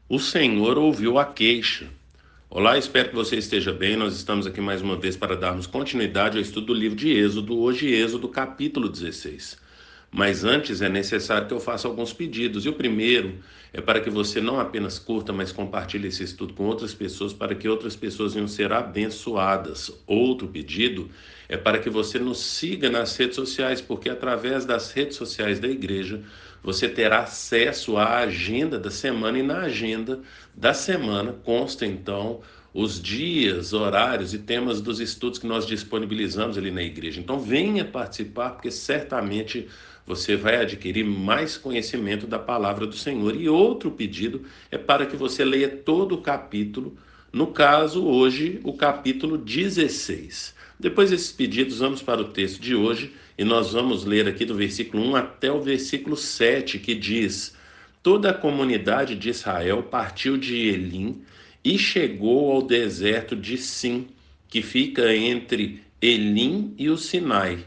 O Senhor ouviu a queixa. Olá, espero que você esteja bem. Nós estamos aqui mais uma vez para darmos continuidade ao estudo do livro de Êxodo, hoje Êxodo capítulo 16. Mas antes é necessário que eu faça alguns pedidos. E o primeiro é para que você não apenas curta, mas compartilhe esse estudo com outras pessoas, para que outras pessoas venham ser abençoadas. Outro pedido é para que você nos siga nas redes sociais, porque através das redes sociais da igreja você terá acesso à agenda da semana, e na agenda da semana consta então os dias, horários e temas dos estudos que nós disponibilizamos ali na igreja. Então venha participar, porque certamente você vai adquirir mais conhecimento da palavra do Senhor. E outro pedido é para que você leia todo o capítulo, no caso hoje o capítulo 16. Depois desses pedidos, vamos para o texto de hoje e nós vamos ler aqui do versículo 1 até o versículo 7, que diz: Toda a comunidade de Israel partiu de Elim e chegou ao deserto de Sim, que fica entre Elim e o Sinai.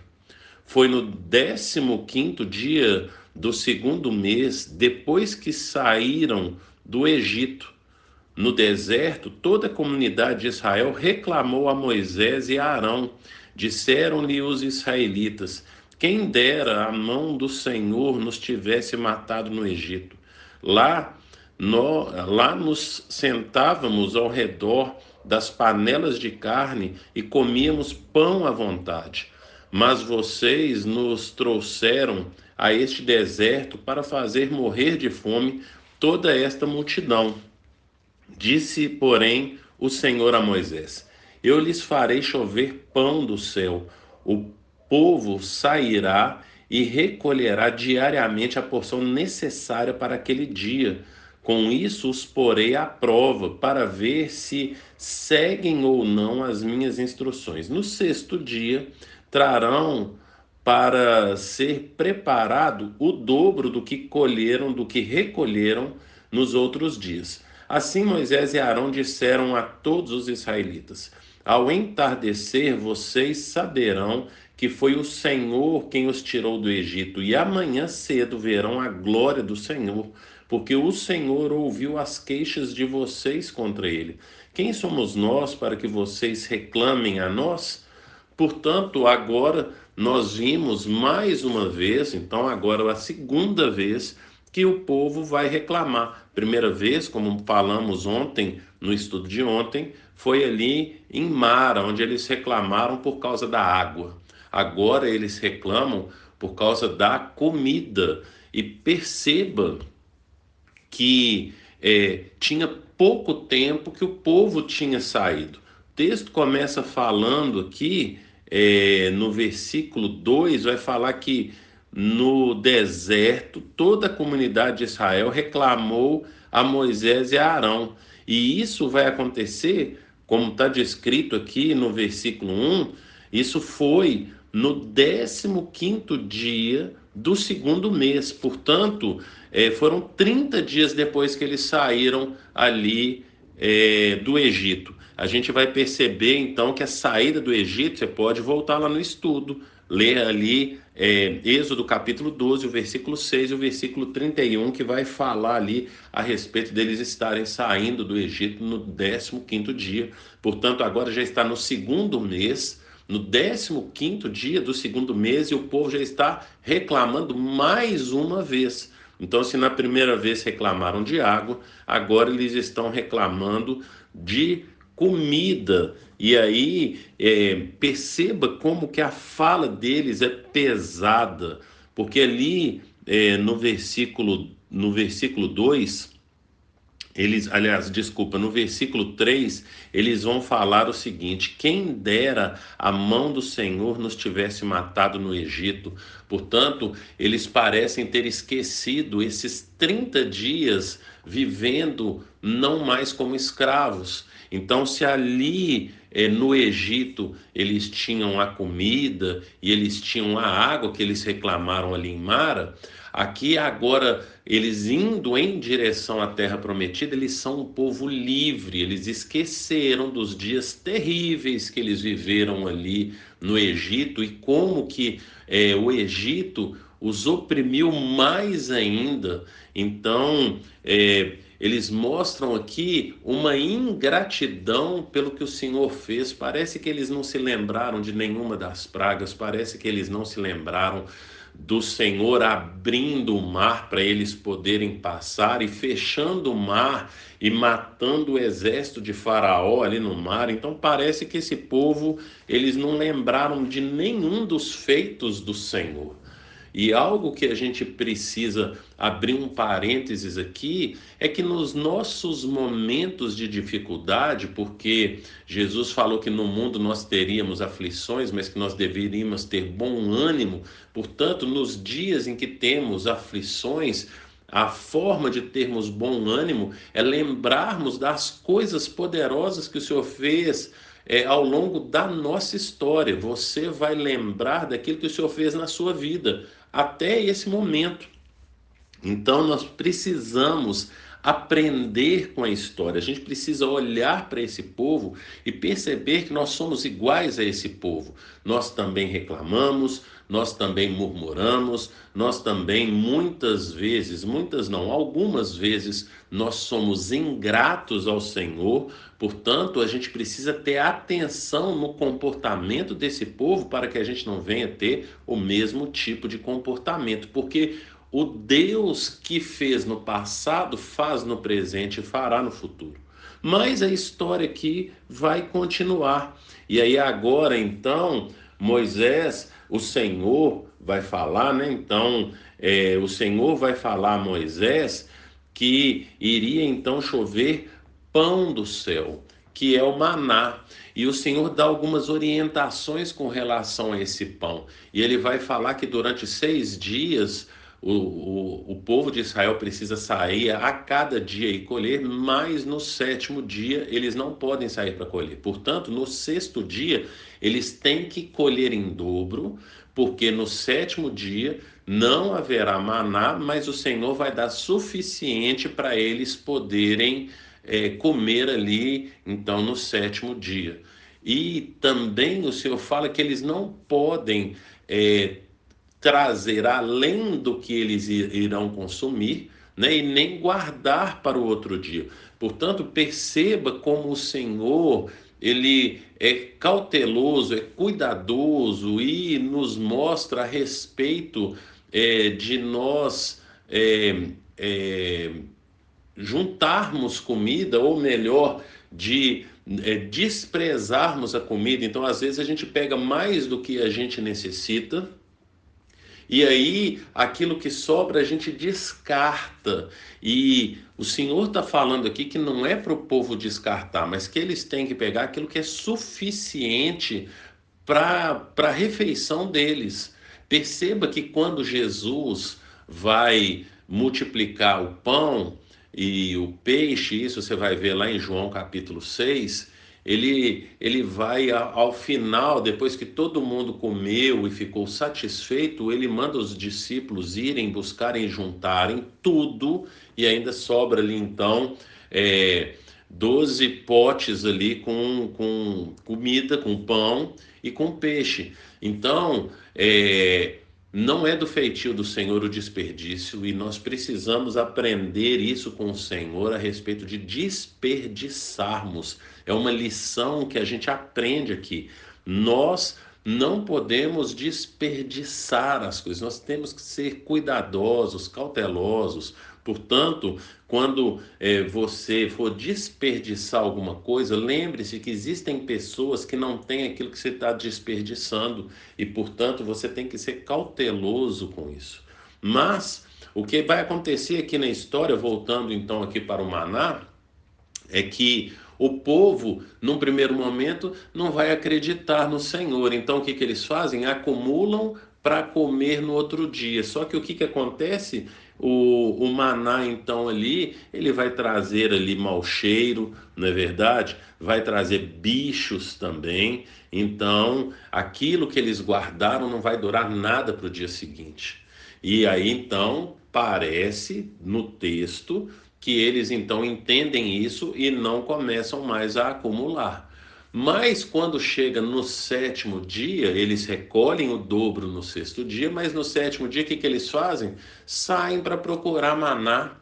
Foi no 15º dia do segundo mês, depois que saíram do Egito. No deserto, toda a comunidade de Israel reclamou a Moisés e a Arão. Disseram-lhe os israelitas: Quem dera a mão do Senhor nos tivesse matado no Egito. Lá, lá nos sentávamos ao redor das panelas de carne e comíamos pão à vontade. Mas vocês nos trouxeram a este deserto para fazer morrer de fome toda esta multidão. Disse, porém, o Senhor a Moisés: Eu lhes farei chover pão do céu. O povo sairá e recolherá diariamente a porção necessária para aquele dia. Com isso os porei à prova, para ver se seguem ou não as minhas instruções. No sexto dia, trarão para ser preparado o dobro do que colheram, do que recolheram nos outros dias. Assim Moisés e Arão disseram a todos os israelitas: Ao entardecer vocês saberão que foi o Senhor quem os tirou do Egito, e amanhã cedo verão a glória do Senhor, porque o Senhor ouviu as queixas de vocês contra ele. Quem somos nós para que vocês reclamem a nós? Portanto, agora nós vimos mais uma vez, então agora a segunda vez, que o povo vai reclamar. Primeira vez, como falamos ontem, no estudo de ontem, foi ali em Mara, onde eles reclamaram por causa da água. Agora eles reclamam por causa da comida. E perceba que tinha pouco tempo que o povo tinha saído. O texto começa falando aqui, no versículo 2, vai falar que no deserto toda a comunidade de Israel reclamou a Moisés e a Arão. E isso vai acontecer, como está descrito aqui no versículo 1, isso foi no 15º dia do segundo mês. Portanto, foram 30 dias depois que eles saíram ali do Egito. A gente vai perceber então que a saída do Egito, você pode voltar lá no estudo, ler ali Êxodo capítulo 12, o versículo 6 e o versículo 31, que vai falar ali a respeito deles estarem saindo do Egito no 15º dia. Portanto, agora já está no segundo mês, no 15º dia do segundo mês, e o povo já está reclamando mais uma vez. Então, se na primeira vez reclamaram de água, agora eles estão reclamando de comida. E aí, perceba como que a fala deles é pesada, porque ali no versículo 2, no versículo 3, eles vão falar o seguinte: quem dera a mão do Senhor nos tivesse matado no Egito. Portanto, eles parecem ter esquecido esses 30 dias vivendo não mais como escravos. Então, se ali no Egito eles tinham a comida e eles tinham a água que eles reclamaram ali em Mara, aqui agora eles indo em direção à terra prometida, eles são um povo livre. Eles esqueceram dos dias terríveis que eles viveram ali no Egito e como que o Egito os oprimiu mais ainda. Então, eles mostram aqui uma ingratidão pelo que o Senhor fez. Parece que eles não se lembraram de nenhuma das pragas, parece que eles não se lembraram do Senhor abrindo o mar para eles poderem passar e fechando o mar e matando o exército de Faraó ali no mar. Então parece que esse povo, eles não lembraram de nenhum dos feitos do Senhor. E algo que a gente precisa abrir um parênteses aqui é que nos nossos momentos de dificuldade, porque Jesus falou que no mundo nós teríamos aflições, mas que nós deveríamos ter bom ânimo. Portanto, nos dias em que temos aflições, a forma de termos bom ânimo é lembrarmos das coisas poderosas que o Senhor fez ao longo da nossa história. Você vai lembrar daquilo que o Senhor fez na sua vida até esse momento. Então nós precisamos aprender com a história. A gente precisa olhar para esse povo e perceber que nós somos iguais a esse povo. Nós também reclamamos, nós também murmuramos, nós também muitas vezes, muitas não, algumas vezes nós somos ingratos ao Senhor. Portanto, a gente precisa ter atenção no comportamento desse povo para que a gente não venha ter o mesmo tipo de comportamento, porque o Deus que fez no passado, faz no presente e fará no futuro. Mas a história aqui vai continuar. E aí agora, então, Moisés, o Senhor vai falar, né? Então, o Senhor vai falar a Moisés que iria então chover pão do céu, que é o maná. E o Senhor dá algumas orientações com relação a esse pão. E ele vai falar que durante 6 dias o povo de Israel precisa sair a cada dia e colher, mas no 7º dia eles não podem sair para colher. Portanto, no 6º dia eles têm que colher em dobro, porque no 7º dia não haverá maná, mas o Senhor vai dar suficiente para eles poderem comer ali, então, no 7º dia. E também o Senhor fala que eles não podem trazer além do que eles irão consumir, né, e nem guardar para o outro dia. Portanto, perceba como o Senhor, ele é cauteloso, é cuidadoso e nos mostra a respeito de nós juntarmos comida, ou melhor, de desprezarmos a comida. Então, às vezes, a gente pega mais do que a gente necessita, e aí aquilo que sobra a gente descarta. E o Senhor está falando aqui que não é para o povo descartar, mas que eles têm que pegar aquilo que é suficiente para a refeição deles. Perceba que quando Jesus vai multiplicar o pão e o peixe, isso você vai ver lá em João capítulo 6, ele vai ao final, depois que todo mundo comeu e ficou satisfeito, ele manda os discípulos irem buscarem, juntarem tudo, e ainda sobra ali então 12 potes ali com comida, com pão e com peixe. Então, não é do feitio do Senhor o desperdício, e nós precisamos aprender isso com o Senhor a respeito de desperdiçarmos. É uma lição que a gente aprende aqui. Nós não podemos desperdiçar as coisas, nós temos que ser cuidadosos, cautelosos. Portanto, quando você for desperdiçar alguma coisa, lembre-se que existem pessoas que não têm aquilo que você está desperdiçando, e, portanto, você tem que ser cauteloso com isso. Mas o que vai acontecer aqui na história, voltando então aqui para o maná, é que o povo, num primeiro momento, não vai acreditar no Senhor. Então, o que eles fazem? Acumulam para comer no outro dia. Só que o que acontece? O maná, então, ali, ele vai trazer ali mau cheiro, não é verdade? Vai trazer bichos também. Então, aquilo que eles guardaram não vai durar nada para o dia seguinte. E aí, então, parece no texto que eles então entendem isso e não começam mais a acumular. Mas quando chega no 7º dia, eles recolhem o dobro no 6º dia, mas no 7º dia o que eles fazem? Saem para procurar maná.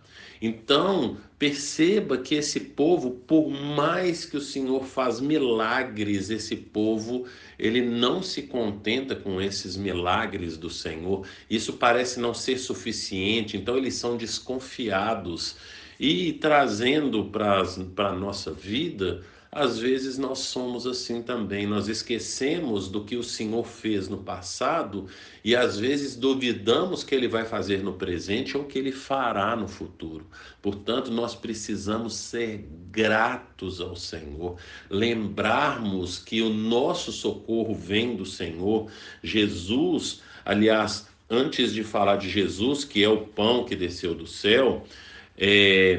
Então, perceba que esse povo, por mais que o Senhor faz milagres, esse povo, ele não se contenta com esses milagres do Senhor. Isso parece não ser suficiente, então eles são desconfiados. E trazendo para a nossa vida, às vezes nós somos assim também. Nós esquecemos do que o Senhor fez no passado e às vezes duvidamos que ele vai fazer no presente ou que ele fará no futuro. Portanto, nós precisamos ser gratos ao Senhor, lembrarmos que o nosso socorro vem do Senhor. Jesus, aliás, antes de falar de Jesus, que é o pão que desceu do céu,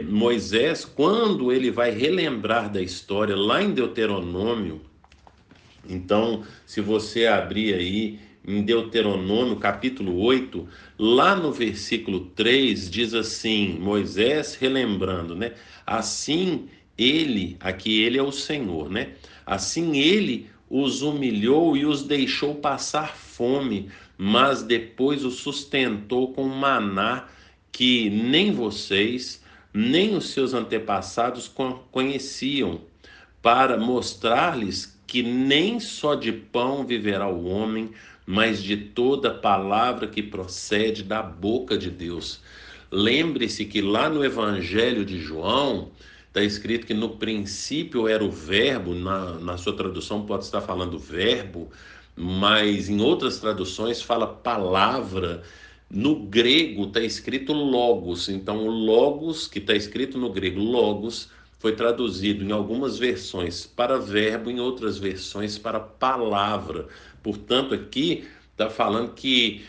Moisés, quando ele vai relembrar da história lá em Deuteronômio, então, se você abrir aí em Deuteronômio capítulo 8, lá no versículo 3, diz assim, Moisés relembrando, né? Assim ele, aqui ele é o Senhor, né? Assim ele os humilhou e os deixou passar fome, mas depois os sustentou com maná que nem vocês, nem os seus antepassados conheciam, para mostrar-lhes que nem só de pão viverá o homem, mas de toda palavra que procede da boca de Deus. Lembre-se que lá no Evangelho de João, está escrito que no princípio era o verbo, na sua tradução pode estar falando verbo, mas em outras traduções fala palavra. No grego está escrito logos, então o logos, que está escrito no grego logos, foi traduzido em algumas versões para verbo, em outras versões para palavra. Portanto, aqui está falando que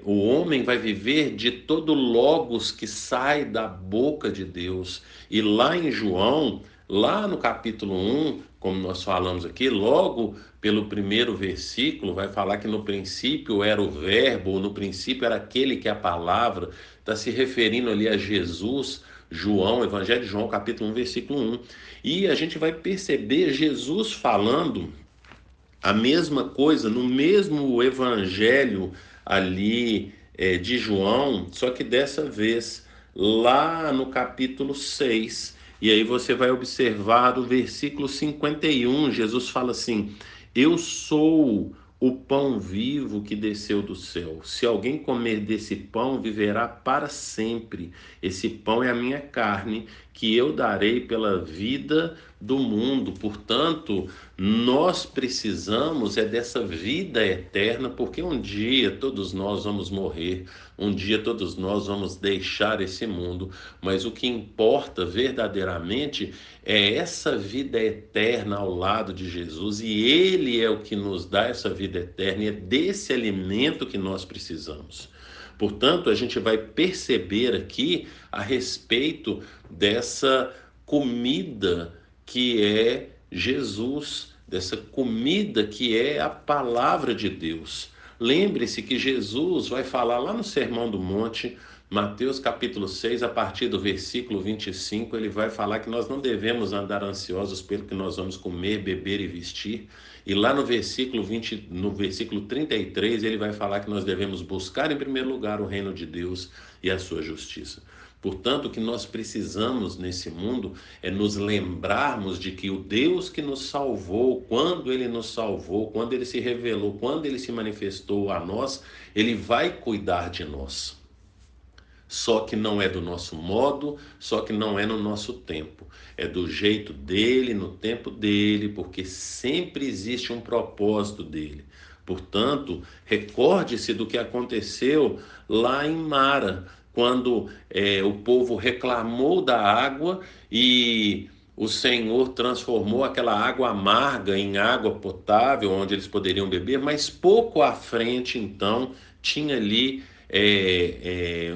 o homem vai viver de todo logos que sai da boca de Deus. E lá em João, lá no capítulo 1, como nós falamos aqui, logo pelo primeiro versículo, vai falar que no princípio era o verbo, no princípio era aquele que é a palavra, está se referindo ali a Jesus. João, Evangelho de João, capítulo 1, versículo 1. E a gente vai perceber Jesus falando a mesma coisa no mesmo evangelho ali de João, só que dessa vez lá no capítulo 6. E aí você vai observar o versículo 51, Jesus fala assim: Eu sou o pão vivo que desceu do céu. Se alguém comer desse pão, viverá para sempre. Esse pão é a minha carne, que eu darei pela vida do mundo. Portanto, nós precisamos dessa vida eterna, porque um dia todos nós vamos morrer, um dia todos nós vamos deixar esse mundo, mas o que importa verdadeiramente é essa vida eterna ao lado de Jesus, e Ele é o que nos dá essa vida eterna, e é desse alimento que nós precisamos. Portanto, a gente vai perceber aqui a respeito dessa comida que é Jesus, dessa comida que é a palavra de Deus. Lembre-se que Jesus vai falar lá no Sermão do Monte, Mateus capítulo 6, a partir do versículo 25, ele vai falar que nós não devemos andar ansiosos pelo que nós vamos comer, beber e vestir. E lá no versículo 20, no versículo 33, ele vai falar que nós devemos buscar em primeiro lugar o reino de Deus e a sua justiça. Portanto, o que nós precisamos nesse mundo é nos lembrarmos de que o Deus que nos salvou, quando Ele nos salvou, quando Ele se revelou, quando Ele se manifestou a nós, Ele vai cuidar de nós. Só que não é do nosso modo, só que não é no nosso tempo. É do jeito dele, no tempo dele, porque sempre existe um propósito dele. Portanto, recorde-se do que aconteceu lá em Mara, quando o povo reclamou da água e o Senhor transformou aquela água amarga em água potável, onde eles poderiam beber, mas pouco à frente, então, tinha ali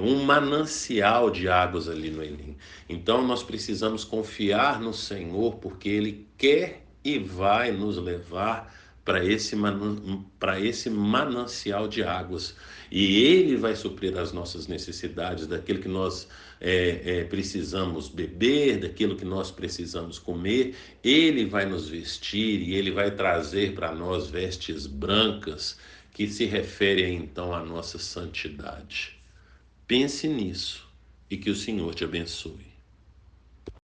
um manancial de águas ali no Elim. Então nós precisamos confiar no Senhor, porque Ele quer e vai nos levar para esse manancial de águas. E Ele vai suprir as nossas necessidades, daquilo que nós precisamos beber, daquilo que nós precisamos comer. Ele vai nos vestir e Ele vai trazer para nós vestes brancas, que se refere então à nossa santidade. Pense nisso, e que o Senhor te abençoe.